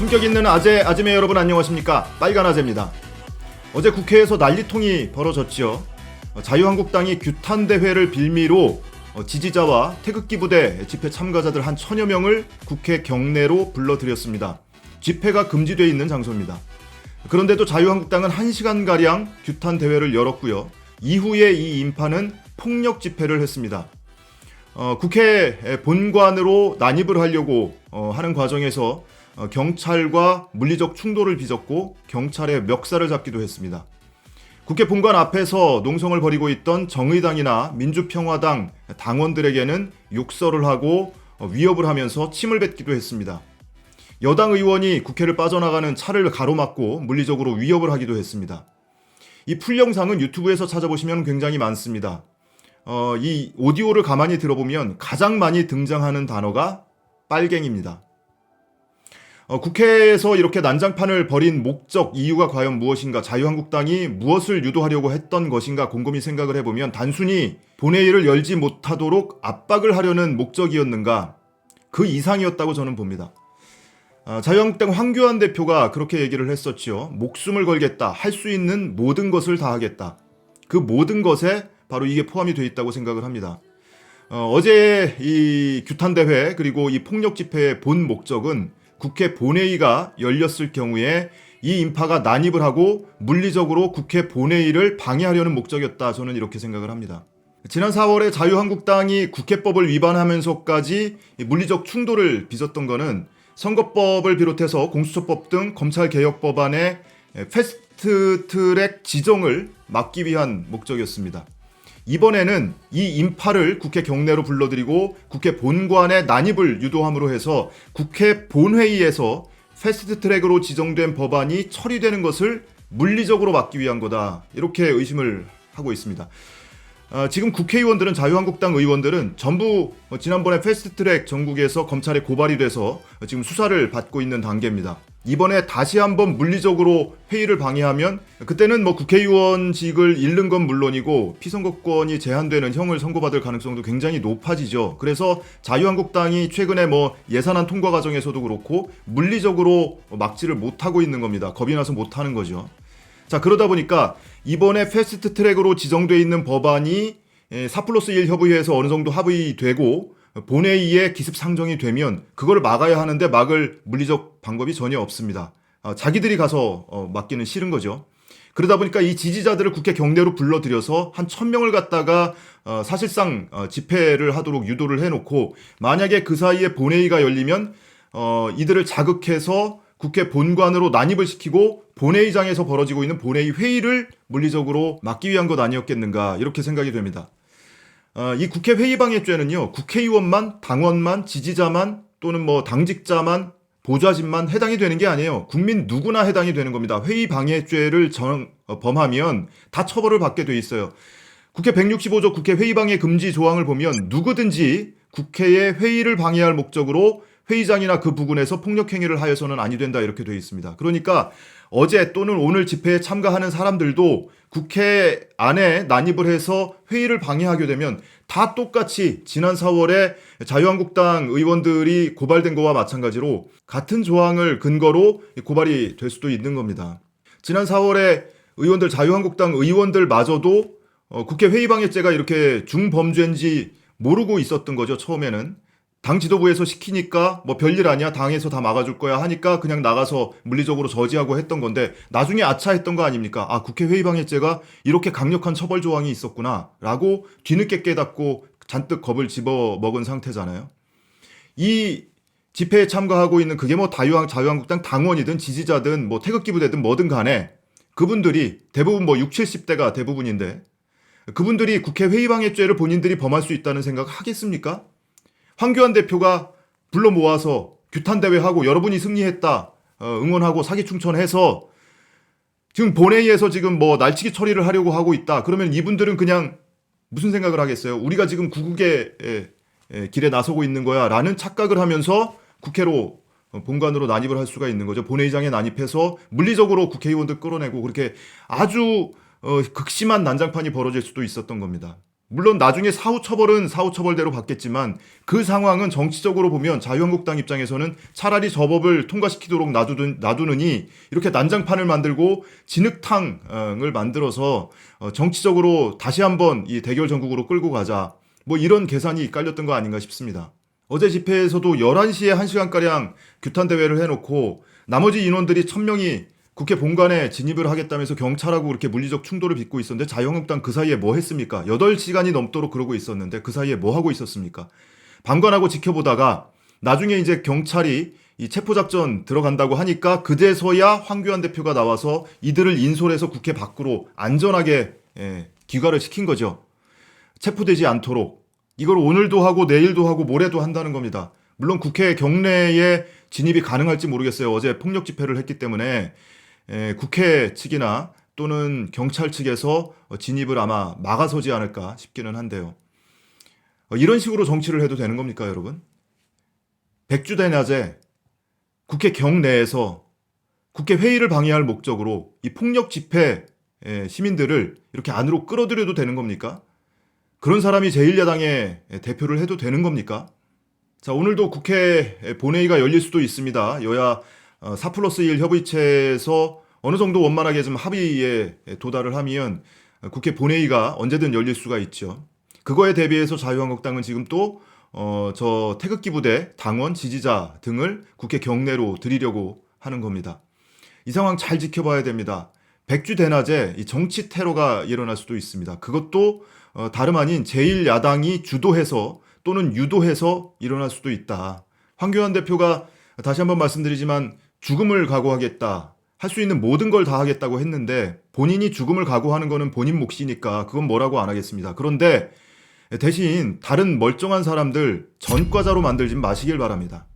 품격 있는 아재매 여러분 안녕하십니까? 빨간 아재입니다. 어제 국회에서 난리통이 벌어졌죠. 자유한국당이 규탄대회를 빌미로 지지자와 태극기 부대 집회 참가자들 한 1000여 명을 국회 경내로 불러들였습니다. 집회가 금지되어 있는 장소입니다. 그런데도 자유한국당은 1시간가량 규탄대회를 열었고요. 이후에 이 인파는 폭력 집회를 했습니다. 국회 본관으로 난입을 하려고 하는 과정에서 경찰과 물리적 충돌을 빚었고 경찰의 멱살을 잡기도 했습니다. 국회 본관 앞에서 농성을 벌이고 있던 정의당이나 민주평화당 당원들에게는 욕설을 하고 위협을 하면서 침을 뱉기도 했습니다. 여당 의원이 국회를 빠져나가는 차를 가로막고 물리적으로 위협을 하기도 했습니다. 이 풀영상은 유튜브에서 찾아보시면 굉장히 많습니다. 이 오디오를 가만히 들어보면 가장 많이 등장하는 단어가 빨갱입니다. 국회에서 이렇게 난장판을 벌인 목적, 이유가 과연 무엇인가, 자유한국당이 무엇을 유도하려고 했던 것인가 곰곰이 생각을 해보면 단순히 본회의를 열지 못하도록 압박을 하려는 목적이었는가, 그 이상이었다고 저는 봅니다. 자유한국당 황교안 대표가 그렇게 얘기를 했었죠. 목숨을 걸겠다, 할 수 있는 모든 것을 다 하겠다. 그 모든 것에 바로 이게 포함이 되어 있다고 생각을 합니다. 어제 이 규탄대회 그리고 이 폭력 집회의 본 목적은 국회 본회의가 열렸을 경우에 이 인파가 난입을 하고 물리적으로 국회 본회의를 방해하려는 목적이었다. 저는 이렇게 생각을 합니다. 지난 4월에 자유한국당이 국회법을 위반하면서까지 물리적 충돌을 빚었던 거는 선거법을 비롯해서 공수처법 등 검찰개혁법안의 패스트트랙 지정을 막기 위한 목적이었습니다. 이번에는 이 인파를 국회 경내로 불러들이고 국회 본관에 난입을 유도함으로 해서 국회 본회의에서 패스트트랙으로 지정된 법안이 처리되는 것을 물리적으로 막기 위한 거다. 이렇게 의심을 하고 있습니다. 지금 국회의원들은, 자유한국당 의원들은 전부 지난번에 패스트트랙 전국에서 검찰에 고발이 돼서 지금 수사를 받고 있는 단계입니다. 이번에 다시 한번 물리적으로 회의를 방해하면 그때는 국회의원직을 잃는 건 물론이고 피선거권이 제한되는 형을 선고받을 가능성도 굉장히 높아지죠. 그래서 자유한국당이 최근에 예산안 통과 과정에서도 그렇고 물리적으로 막지를 못하고 있는 겁니다. 겁이 나서 못하는 거죠. 자, 그러다 보니까 이번에 패스트트랙으로 지정되어 있는 법안이 4+1 협의회에서 어느 정도 합의되고 본회의에 기습상정이 되면 그걸 막아야 하는데 막을 물리적 방법이 전혀 없습니다. 자기들이 가서 막기는 싫은 거죠. 그러다 보니까 이 지지자들을 국회 경내로 불러들여서 한 1000명을 갖다가 사실상 집회를 하도록 유도를 해놓고, 만약에 그 사이에 본회의가 열리면 이들을 자극해서 국회 본관으로 난입을 시키고 본회의장에서 벌어지고 있는 본회의 회의를 물리적으로 막기 위한 것 아니었겠는가, 이렇게 생각이 됩니다. 이 국회 회의방해죄는요, 국회의원만, 당원만, 지지자만 또는 당직자만, 보좌진만 해당이 되는 게 아니에요. 국민 누구나 해당이 되는 겁니다. 회의방해죄를 범하면 다 처벌을 받게 돼 있어요. 국회 165조 국회 회의방해 금지 조항을 보면 누구든지 국회의 회의를 방해할 목적으로 회의장이나 그 부근에서 폭력행위를 하여서는 아니 된다, 이렇게 되어 있습니다. 그러니까 어제 또는 오늘 집회에 참가하는 사람들도 국회 안에 난입을 해서 회의를 방해하게 되면 다 똑같이 지난 4월에 자유한국당 의원들이 고발된 거와 마찬가지로 같은 조항을 근거로 고발이 될 수도 있는 겁니다. 지난 4월에 의원들, 자유한국당 의원들마저도 국회 회의방해죄가 이렇게 중범죄인지 모르고 있었던 거죠. 처음에는 당 지도부에서 시키니까 별일 아니야, 당에서 다 막아줄 거야 하니까 그냥 나가서 물리적으로 저지하고 했던 건데, 나중에 아차 했던 거 아닙니까? 국회 회의방해죄가 이렇게 강력한 처벌 조항이 있었구나 라고 뒤늦게 깨닫고 잔뜩 겁을 집어먹은 상태잖아요. 이 집회에 참가하고 있는 그게 자유한국당 당원이든 지지자든 태극기 부대든 뭐든 간에 그분들이 대부분 60, 70대가 대부분인데, 그분들이 국회 회의방해죄를 본인들이 범할 수 있다는 생각 하겠습니까? 황교안 대표가 불러 모아서 규탄대회하고 여러분이 승리했다, 응원하고 사기충천해서 지금 본회의에서 지금 날치기 처리를 하려고 하고 있다. 그러면 이분들은 그냥 무슨 생각을 하겠어요? 우리가 지금 구국의 길에 나서고 있는 거야 라는 착각을 하면서 국회로 본관으로 난입을 할 수가 있는 거죠. 본회의장에 난입해서 물리적으로 국회의원들 끌어내고 그렇게 아주 극심한 난장판이 벌어질 수도 있었던 겁니다. 물론 나중에 사후 처벌은 사후 처벌대로 받겠지만 그 상황은 정치적으로 보면 자유한국당 입장에서는 차라리 저 법을 통과시키도록 놔두느니 이렇게 난장판을 만들고 진흙탕을 만들어서 정치적으로 다시 한번 이 대결 전국으로 끌고 가자. 뭐 이런 계산이 깔렸던 거 아닌가 싶습니다. 어제 집회에서도 11시에 1시간가량 규탄 대회를 해놓고 나머지 인원들이 1000명이 국회 본관에 진입을 하겠다면서 경찰하고 그렇게 물리적 충돌을 빚고 있었는데 자유한국당 그 사이에 뭐 했습니까? 8시간이 넘도록 그러고 있었는데 그 사이에 뭐 하고 있었습니까? 방관하고 지켜보다가 나중에 이제 경찰이 이 체포작전 들어간다고 하니까 그제서야 황교안 대표가 나와서 이들을 인솔해서 국회 밖으로 안전하게 귀가를 시킨 거죠. 체포되지 않도록. 이걸 오늘도 하고 내일도 하고 모레도 한다는 겁니다. 물론 국회 경내에 진입이 가능할지 모르겠어요. 어제 폭력 집회를 했기 때문에 국회 측이나 또는 경찰 측에서 진입을 아마 막아서지 않을까 싶기는 한데요. 이런 식으로 정치를 해도 되는 겁니까, 여러분? 백주대낮에 국회 경내에서 국회 회의를 방해할 목적으로 이 폭력 집회 시민들을 이렇게 안으로 끌어들여도 되는 겁니까? 그런 사람이 제1야당의 대표를 해도 되는 겁니까? 자, 오늘도 국회 본회의가 열릴 수도 있습니다. 여야 4+1 협의체에서 어느 정도 원만하게 좀 합의에 도달을 하면 국회 본회의가 언제든 열릴 수가 있죠. 그거에 대비해서 자유한국당은 지금 또 저 태극기 부대, 당원, 지지자 등을 국회 경내로 들이려고 하는 겁니다. 이 상황 잘 지켜봐야 됩니다. 백주 대낮에 이 정치 테러가 일어날 수도 있습니다. 그것도 다름 아닌 제1야당이 주도해서 또는 유도해서 일어날 수도 있다. 황교안 대표가 다시 한번 말씀드리지만 죽음을 각오하겠다. 할 수 있는 모든 걸 다 하겠다고 했는데 본인이 죽음을 각오하는 거는 본인 몫이니까 그건 뭐라고 안 하겠습니다. 그런데 대신 다른 멀쩡한 사람들 전과자로 만들지 마시길 바랍니다.